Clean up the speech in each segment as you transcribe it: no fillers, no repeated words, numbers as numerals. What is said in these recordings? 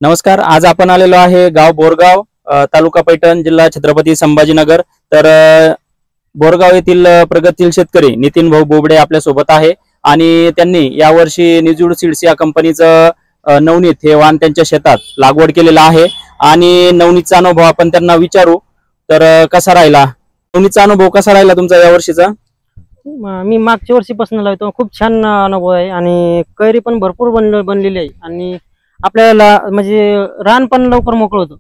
नमस्कार. आज आपण आलेलो आहे गाव बोरगाव, तालुका पैठण, जिल्हा छत्रपती संभाजीनगर. तर बोरगाव येथील प्रगतशील शेतकरी नितीन भाऊ बोबडे आपल्या सोबत आहे आणि त्यांनी यावर्षी निजूड सीड्स या कंपनीचं नवनीत हे वाण त्यांच्या शेतात लागवड केलेलं आहे आणि नवनीतचा अनुभव आपण त्यांना विचारू. तर कसा राहिला नवनीतचा अनुभव, कसा राहिला तुमचा यावर्षीचा? मी मागच्या वर्षीपासून लावतो, खूप छान अनुभव आहे आणि कैरी पण भरपूर बनलेली आहे आणि आपल्याला म्हणजे रान पण लवकर मोकळ होतं.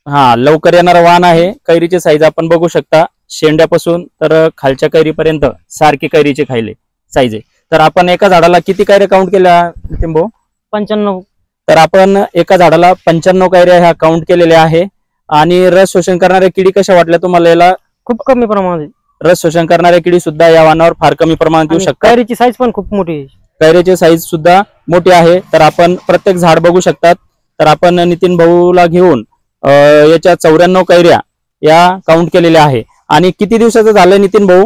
हा, लवकर येणारा वाण आहे. कैरीची साईज आपण बघू शकता, शेंड्यापासून तर खालच्या कैरीपर्यंत सारखी कैरीची खायले साईज आहे. तर आपण एका झाडाला किती कैऱ्या काउंट केल्या नितीन भाऊ? 95. तर आपण एका झाडाला 95 कैऱ्या ह्या काउंट केलेल्या आहे. आणि रस शोषण करणाऱ्या किडी कशा वाटल्या तुम्हाला? याला खूप कमी प्रमाणात रस शोषण करणाऱ्या किडी सुद्धा या वाणावर फार कमी प्रमाणात येऊ शकतात. कैरीची साईज पण खूप मोठी आहे, कैरीची साईज सुद्धा मोठी आहे. तर आपण प्रत्येक झाड बघू शकतात. तर आपण नितीन भाऊला घेऊन याच्या 94 कैऱ्या या काउंट केलेल्या आहे. आणि किती दिवसाचं झालंय नितीन भाऊ?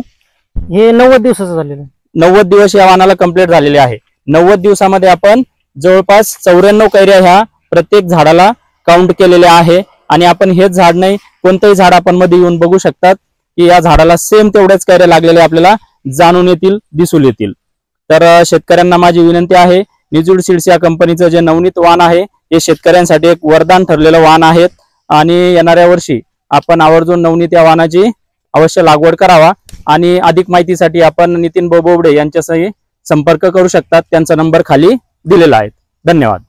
हे 90 दिवसाचं झालेलं. 90 दिवस या वाणाला कंप्लीट झालेले आहे. 90 दिवसामध्ये आपण जवळपास 94 कैऱ्या ह्या प्रत्येक झाडाला काउंट केलेल्या आहे. आणि आपण हेच झाड नाही, कोणतंही झाड आपण मध्ये येऊन बघू शकतात की या झाडाला सेम तेवढ्याच कैऱ्या लागलेल्या आपल्याला जाणून येतील, दिसून येतील. तर शेतकऱ्यांना माझी विनंती आहे, निजूड सीड्स या कंपनीचं जे नवनीत वाण आहे हे शेतकऱ्यांसाठी एक वरदान ठरलेलं वाण आहे. आणि येणाऱ्या वर्षी आपण आवर्जून नवनीत या वाणाची अवश्य लागवड करावा. आणि अधिक माहितीसाठी आपण नितीन भाऊ बोबडे यांच्याशी संपर्क करू शकतात. त्यांचा नंबर खाली दिलेला आहे. धन्यवाद.